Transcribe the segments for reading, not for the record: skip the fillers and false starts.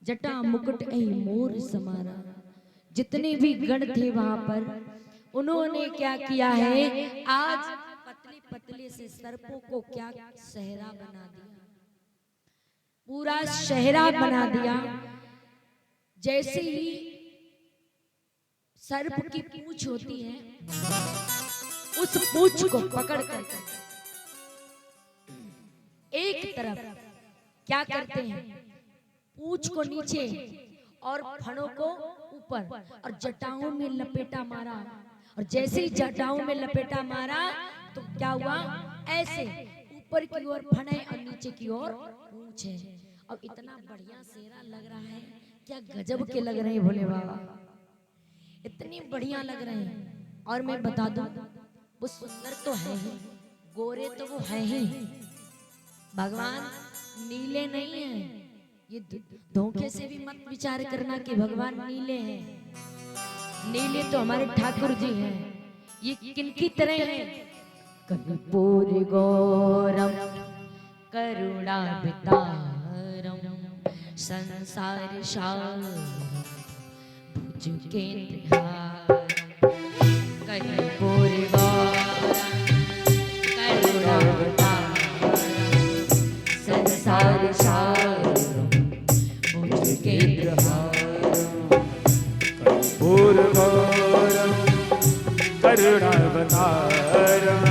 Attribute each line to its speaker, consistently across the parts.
Speaker 1: जटा मुकुट ऐ मोर समारा। जितने भी गण थे वहां पर, उन्होंने क्या किया है, आज पतले पतले से सर्पों को क्या सहरा बना दिया, पूरा शहरा बना दिया। जैसे ही सर्प की पूंछ होती है, उस पूंछ को पकड़ कर एक तरफ क्या करते हैं, पूंछ को नीचे और फणों को ऊपर, और जटाओं में लपेटा मारा। और जैसे ही जटाओं में लपेटा मारा तो क्या हुआ, ऐसे ऊपर की ओर फणे और नीचे की ओर पूंछ है। और इतना बढ़िया सेहरा लग रहा है, क्या गजब के लग रहे हैं भोले बाबा, इतनी बढ़िया लग रहे हैं। और मैं बता दूं, वो सुंदर तो है ही, गोरे तो वो है ही, भगवान नीले नहीं है। ये धोखे से भी मत विचार करना कि भगवान नीले हैं। नीले तो हमारे ठाकुर जी हैं। ये किनकी तरह हैं, कर्पूर गौरम करुणावतारम संसार सारम भुजगेन्द्रहारम। कर्पूर गौरम करुणावतारम संसार सारम भुजगेन्द्रहारम।
Speaker 2: कर्पूर गौरम करुणावतारम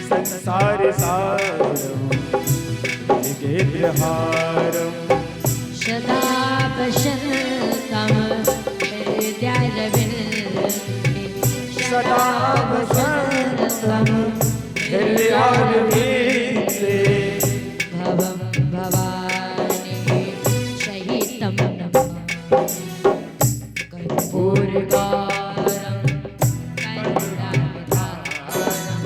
Speaker 2: संसार सारम भुजगेन्द्रहारम।
Speaker 1: सदा वसन्तं हृदयारविन्दे,
Speaker 2: सदा वसन्तं हृदयारविन्दे,
Speaker 1: भवं भवानी सहितं नमामि। कर्पूर गौरम करुणावतारम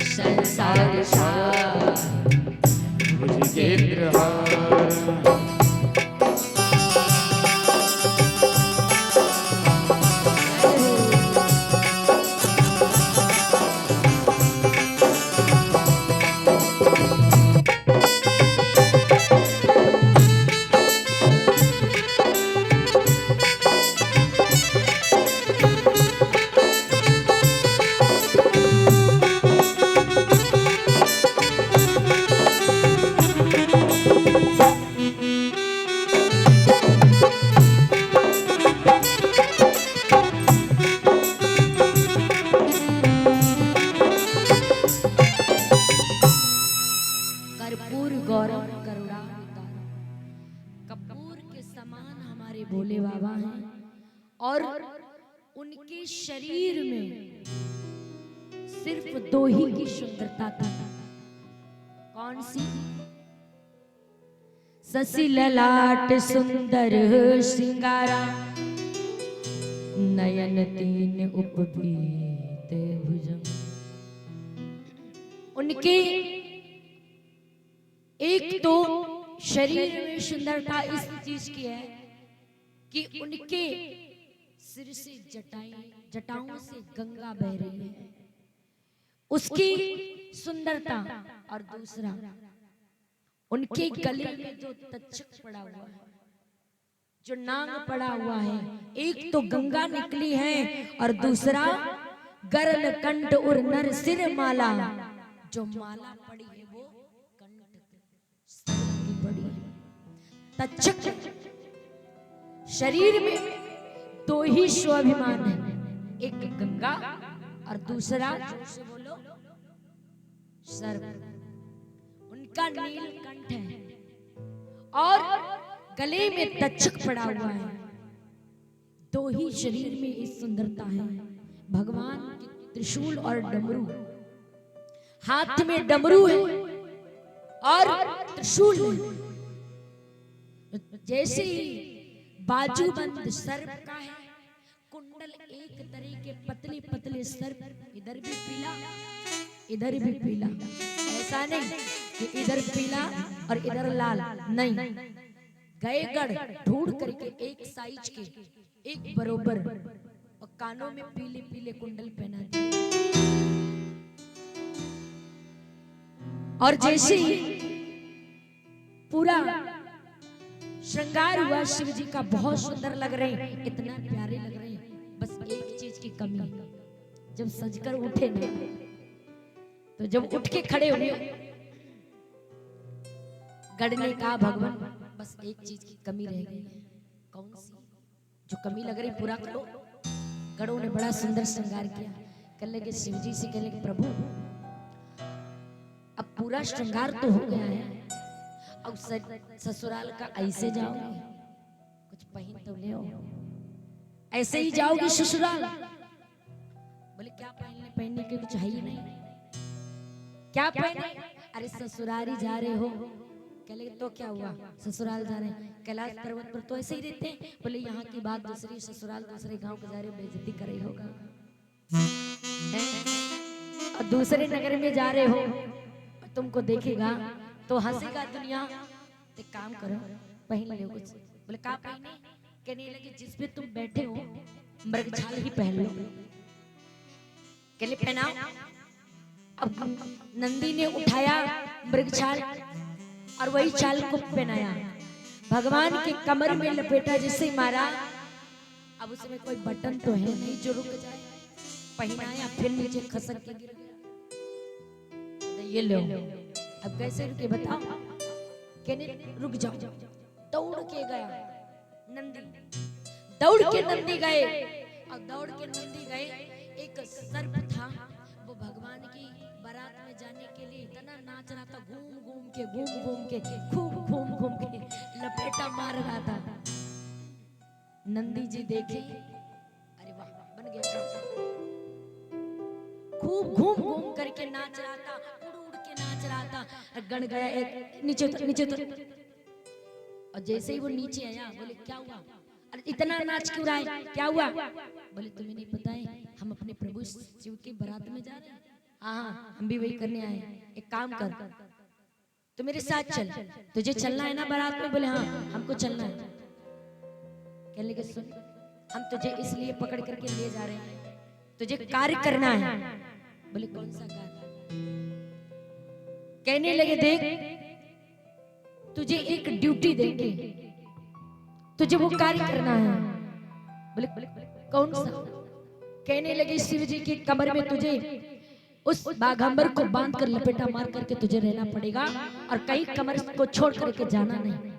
Speaker 1: संसार सारम
Speaker 2: भुजगेन्द्रहारम।
Speaker 1: कर्पूर गौरम करुणावतारम, कपूर के समान हमारे भोले बाबा हैं। और उनके शरीर में सिर्फ दो ही की सुंदरता थी। कौन सी? ससी ललाट सुंदर सिंगारा, नयन तीन उपबीत भुजंग। उनके एक तो शरीर में सुंदरता इस चीज की है कि उनके सिर से जटाओं से गंगा बह रही है, उसकी सुंदरता। और दूसरा, उनके गले में जो तक्षक पड़ा हुआ है, जो नाग पड़ा हुआ है, एक तो गंगा निकली है और दूसरा गरल कंठ और नर सिर माला। जो माला पड़ी है वो बड़ी तक्षक। शरीर में दो ही स्वाभिमान है, एक गंगा और दूसरा जोर से बोलो सर्प। उनका नीलकंठ है और गले में तक्षक पड़ा हुआ है। दो ही शरीर में इस सुंदरता है। भगवान के त्रिशूल और डमरू, हाथ में डमरू है और त्रिशूल है। जैसे ही बाजूबंद सर्प का है, कुंडल एक तरह के पतले पतले सर्प, इधर भी पीला इधर भी पीला। ऐसा नहीं कि इधर पीला और इधर लाल, नहीं, गए गढ़ ढूंढ करके एक साइज के, एक बरोबर, और कानों में पीले पीले कुंडल पहना दिए। और जैसे ही पूरा श्रृंगार हुआ शिव जी का, बहुत सुंदर लग रहे हैं, इतना प्यारे लग रहे हैं। बस एक चीज की कमी है, जब सजकर उठे ना, तो जब उठ के खड़े हुए गढ़ ने कहा भगवान बस एक चीज की कमी रह गई है। कौन सी? जो कमी लग रही पूरा करो। गढ़ों ने बड़ा सुंदर श्रृंगार किया। कहने लगे शिव जी से, कहने लगे प्रभु अब पूरा श्रृंगार तो हो गया है, अब ससुराल का ऐसे जाओगे? कुछ पहन तो ले आओ, ऐसे ही जाओगी ससुराल? बोले क्या पहनने के कुछ है ही नहीं। क्या पहने? अरे ससुराल ही जा रहे हो। कहले तो क्या हुआ, ससुराल जा रहे हैं? कैलाश पर्वत पर तो ऐसे ही रहते हैं। बोले यहाँ की बात दूसरी, ससुराल दूसरे गांव के जा रहे, बेइज्जती कर रही होगा। और दूसरे नगर में जा रहे हो, तुमको देखेगा तो हंसेगा दुनिया। एक काम करो पहन लो कुछ। बोले क्या पहने? कहने लगे जिस पे तुम बैठे हो मृगछाल ही पहन लो। कहले पहनाओ। अब नंदी ने उठाया मृगछाल और वही चाल को पहनाया, भगवान के कमर में लपेटा, जिससे मारा। अब उसमें कोई बटन तो है नहीं जो रुक जाए। पहनाया फिर नीचे खसक के गिर गया। ये लो, अब कैसे रुके बताओ? कहने रुक जाओ। दौड़ के गया नंदी, दौड़ के नंदी गए, और दौड़ के नंदी गए। एक सर्प था, वो भगवान की बारात में जाने के लिए इतना नाच रहा था, घूम घूम के खूब घूम घूम के लपेटा मार रहा था। नंदी जी देखे, अरे वाह बन गया। खूब घूम घूम करके नाच रहा था, उड़ उड़ के नाच रहा था। गण गया एक नीचे तो और जैसे ही वो नीचे आया, बोले क्या हुआ? अरे इतना नाच क्यों रहा है, क्या हुआ? बोले तुम्हें नहीं पता है, हम अपने प्रभु शिव की बारात में जा रहे हैं। हाँ हम भी वही करने आए। एक काम कर, तो मेरे साथ चल, तुझे चलना है ना बारात में? बोले हाँ हमको चलना है। कहने लगे सुन, हम तुझे इसलिए पकड़ करके ले जा रहे हैं, तुझे कार्य करना है। बोले कौन सा कार्य? कहने लगे देख तुझे एक ड्यूटी देंगे, तुझे वो कार्य करना है। बोले कौन सा? कहने लगे शिव जी के कमर में तुझे उस बाघंबर को बांध कर लपेटा मार करके तुझे रहना पड़ेगा, और कहीं कमर को छोड़ करके जाना नहीं,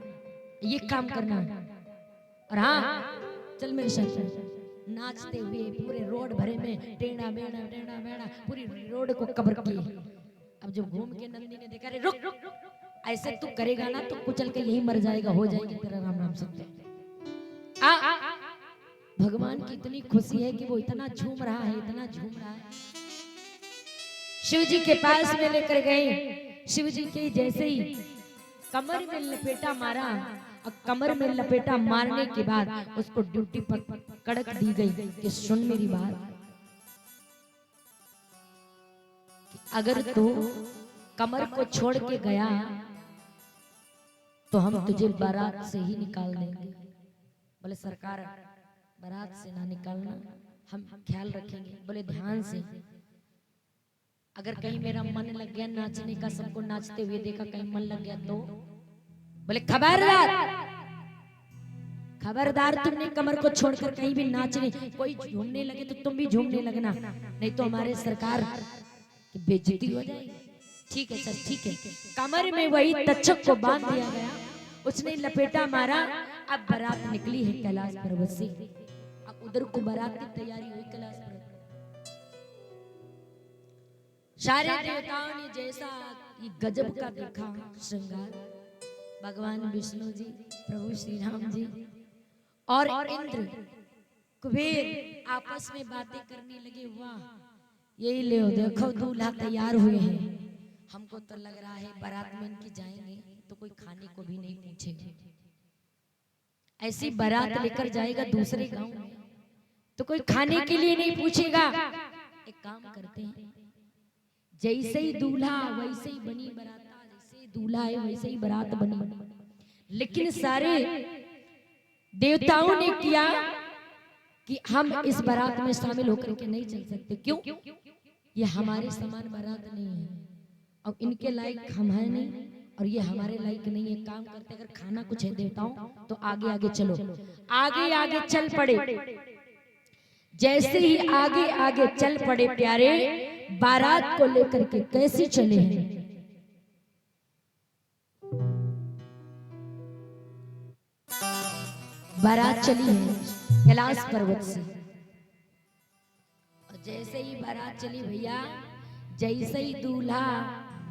Speaker 1: ये काम करना है। और हाँ चल मेरे साथ। नाचते हुए पूरे रोड भरे में टेढ़ा मेढ़ा पूरी रोड को कवर किए। अब जब घूम के नंदी ने देखा, रे रुक ऐसे तू करेगा ना तो कुचल के यही मर जाएगा, हो जाएगी तेरा राम नाम सुनते। भगवान की इतनी खुशी है कि वो इतना झूम रहा है, इतना झूम रहा है। शिव जी के पास में लेकर गए। शिव जी के जैसे ही कमर में लपेटा मारा, और कमर में लपेटा मारने के बाद उसको ड्यूटी पर कड़क दी गई कि सुन मेरी बात, अगर तू कमर को छोड़ के गया तो हम तुझे बारात से ही निकाल देंगे। बोले सरकार बारात से ना निकालना, हम ख्याल रखेंगे। बोले ध्यान से, अगर कहीं मेरा मन लग गया नाचने का, सबको नाचते हुए देखा, कहीं मन लग गया तो? बोले खबरदार, खबरदार तुमने कमर को छोड़कर कहीं भी नाचने, कोई झूमने लगे तो तुम भी झूमने लगना, नहीं तो हमारे सरकार की बेइज्जती हो जाएगी। ठीक है सर ठीक है। कमर में वही तक्षक को बांध दिया गया, उसने लपेटा मारा। अब बारात निकली है कैलाश पर्वत से, अब उधर को बारात की तैयारी हुई कैलाश पर्वत। सारे देवताओं ने जैसा ये गजब का देखा श्रृंगार, भगवान विष्णु जी, प्रभु श्री राम जी और इंद्र कुबेर आपस में बातें करने लगे। वाह यही ले देखो दूल्हा तैयार हुए हैं, हमको तो लग रहा है बारात में इनकी जाएंगे तो कोई खाने को भी नहीं पूछेगा। ऐसी बारात लेकर जाएगा दूसरे गांव में तो कोई खाने के लिए नहीं पूछेगा। एक काम करते हैं, जैसे ही दूल्हा वैसे ही बनी बारात, जैसे दूल्हा है वैसे ही बारात बनी। लेकिन सारे देवताओं ने किया कि हम इस बारात में शामिल होकर के नहीं चल सकते। क्यों? ये हमारे समान बारात नहीं है और इनके लायक हम है नहीं और ये हमारे लायक नहीं है। काम करते अगर खाना कुछ है देवताओं तो आगे आगे चलो, आगे आगे चल पड़े। जैसे ही आगे आगे चल पड़े प्यारे, बारात को लेकर के कैसे चले हैं। बारात चली है कैलाश पर्वत से, और जैसे ही बारात चली भैया, जैसे ही दूल्हा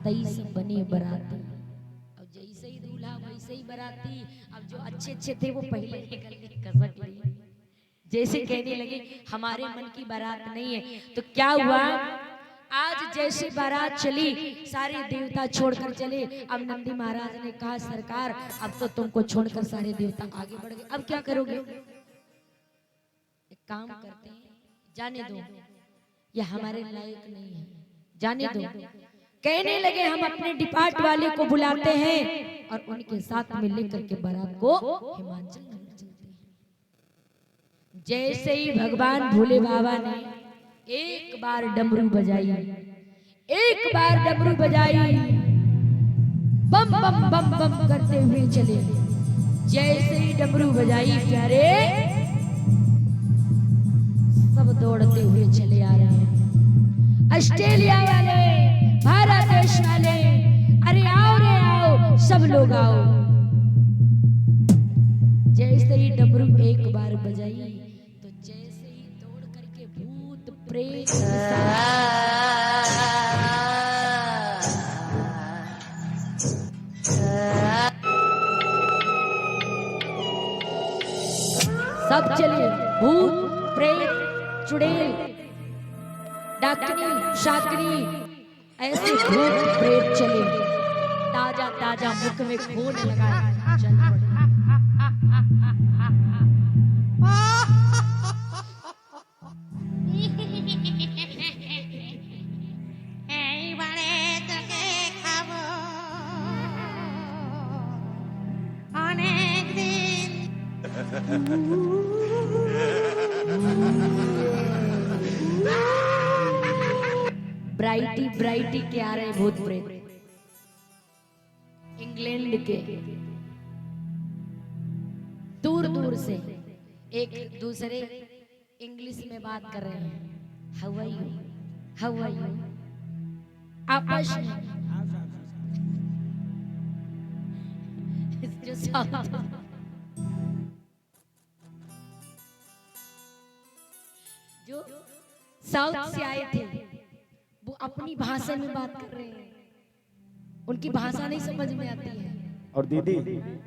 Speaker 1: तैसे बने बराती, अब जैसे ही दूल्हा वैसे ही बराती। अब जो अच्छे अच्छे थे वो पहले ही गले कसक लिए, जैसे कहने लगे हमारे मन की बारात नहीं है। तो क्या हुआ, आज जैसे बारात चली सारे देवता छोड़कर चले। अब नंदी महाराज ने कहा सरकार अब तो तुमको छोड़कर सारे देवता आगे बढ़ गए, अब क्या करोगे। एक काम करते हैं, जाने दो, ये हमारे लायक नहीं है, जाने दो। कहने लगे हम अपने डिपार्ट वाले को बुलाते हैं और उनके साथ में लेकर के बारात को हिमाचल नगर चलते हैं। जैसे ही भगवान भोले बाबा ने एक बार डमरू बजाई, एक बार डमरू बजाई, बम बम बम बम करते हुए चले। जैसे ही डमरू बजाई प्यारे, सब दौड़ते हुए चले आ रहे हैं। ऑस्ट्रेलिया वाले, भारत देश वाले, अरे आओ रे आओ, सब लोग आओ। जैसे ही डमरू एक बार बजाई तो जैसे ही दौड़ करके भूत प्रेत सब चले। भूत प्रेत चुड़ैल डाकिनी शाकिनी ऐसे भूत प्रेत चले, ताजा ताजा मुख में खून लगाए चल पड़े। ब्राइटी ब्राइटी के आ रहे भूत प्रेत इंग्लैंड के, दूर दूर से एक दूसरे इंग्लिश में बात कर रहे हैं। How are you, how are you, आपस में जो साउथ से आए थे वो अपनी भाषा में बात कर रहे हैं, उनकी भाषा नहीं समझ में आती है।
Speaker 2: और दीदी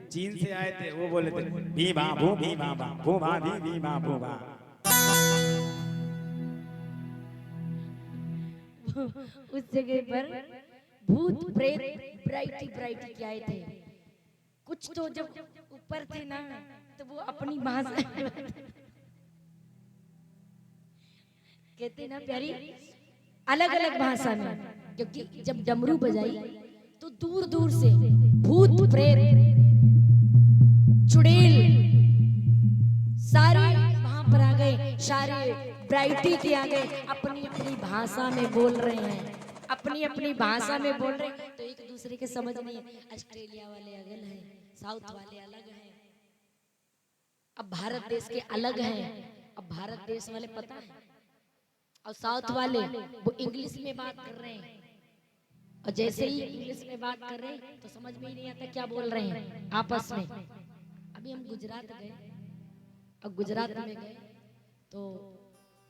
Speaker 2: चीन से आए थे, वो बोले थे भी बाबू भी बाबा भू भाभी भी बाबू बा।
Speaker 1: उस जगह पर भूत प्रेत ब्राइटी ब्राइटी के आए थे। कुछ तो जब ऊपर थे ना तो वो अपनी भाषा कहते ना प्यारी, अलग अलग भाषा में, क्योंकि जब डमरू बजाई तो दूर दूर से भूत प्रेत चुड़ैल सारे वहां पर आ गए, सारे ब्राइटी के आ गए, अपनी अपनी भाषा में बोल रहे हैं, अपनी अपनी भाषा में बोल रहे हैं। तो एक दूसरे के समझ नहीं है। ऑस्ट्रेलिया वाले अलग हैं, साउथ वाले अलग हैं, अब भारत देश के अलग हैं। अब भारत देश वाले पता है, और साउथ वाले वो इंग्लिश में बात कर रहे हैं, और जैसे ही इंग्लिश में बात कर रहे हैं तो समझ में ही नहीं आता क्या बोल रहे हैं आपस में। अभी हम गुजरात गए, और गुजरात में गए तो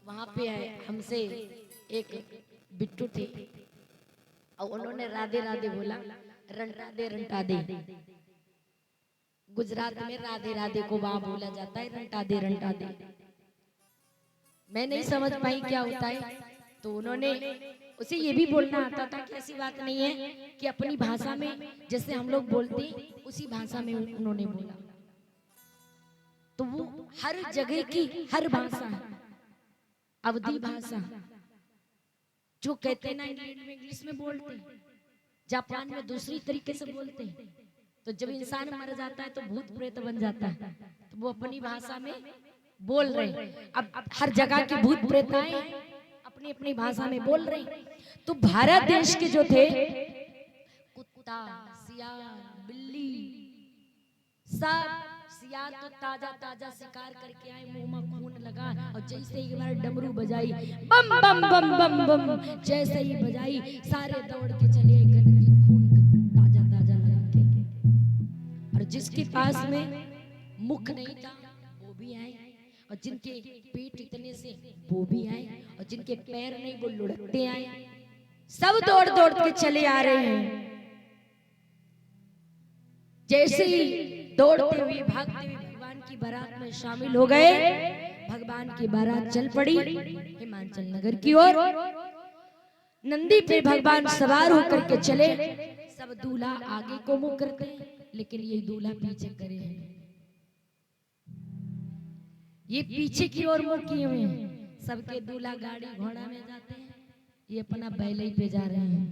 Speaker 1: वहां पे हमसे एक बिट्टू थे, और उन्होंने राधे राधे बोला, रंटा दे रंटा दे। गुजरात में राधे राधे को वहां बोला जाता है रंटा दे रंटा दे। मैं नहीं समझ पाई क्या होता है, तो उन्होंने उसे ये भी बोलना आता था कि ऐसी बात नहीं है कि अपनी भाषा में जैसे हम लोग बोलते हैं उसी भाषा में उन्होंने बोला। तो वो हर जगह की हर भाषा, अवधी भाषा, जो कहते हैं ना इंग्लैंड में इंग्लिश में बोलते हैं, जापान में दूसरी तरीके से बोलते हैं। तो जब इंसान मर जाता है तो भूत प्रेत बन जाता है, तो वो अपनी भाषा में बोल रहे हैं। अब हर जगह के भूत प्रेत आए अपनी अपनी भाषा में बोल रहे हैं। तो भारत देश के जो थे कुत्ता सियार, बिल्ली, सब। सियार तो ताजा ताजा शिकार करके आए, मुंह में खून लगा, और जैसे ही एक बार डमरू बजाई, बम बम बम बम बम, जैसे ही बजाई सारे दौड़ के चले गए, खून ताजा ताजा लगा के। और जिसके पास में मुख नहीं था वो भी आए, और जिनके पेट इतने से वो भी आए, और जिनके पैर नहीं वो लुढ़कते आए, सब दौड़ दौड़ के चले आ रहे हैं। जैसे ही दौड़ते हुए भागते हुए भगवान की बारात में शामिल हो गए, भगवान की बारात चल पड़ी हिमाचल नगर की ओर। नंदी पे भगवान सवार होकर के चले, सब दूल्हा आगे को मुंह करते हैं, लेकिन ये दूल्हा पीछे करे हैं, ये पीछे की ओर मुंह किए हुए हैं। सबके दूल्हा गाड़ी घोड़ा में जाते हैं, ये अपना बैले पे जा रहे हैं।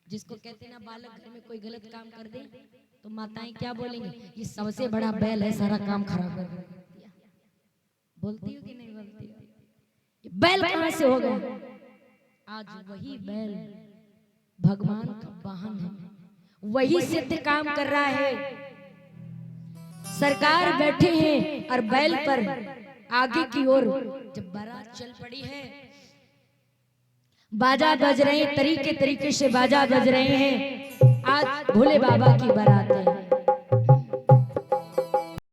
Speaker 1: जिसको कहते ना बालक घर में कोई गलत काम कर दे तो माताएं क्या बोलेंगी, ये सबसे बड़ा बैल है, सारा काम खराब कर दिया। बोलती हो कि नहीं बोलती हो? ये बैल कहां से हो गया? आज वही बैल भगवान का वाहन है, वही सिद्ध काम कर रहा है। सरकार बैठे हैं और बैल पर आगे की ओर जब बारात चल पड़ी है, बाजा बज रहे हैं, तरीके तरीके से बाजा बज रहे हैं। आज भोले बाबा की बारात है,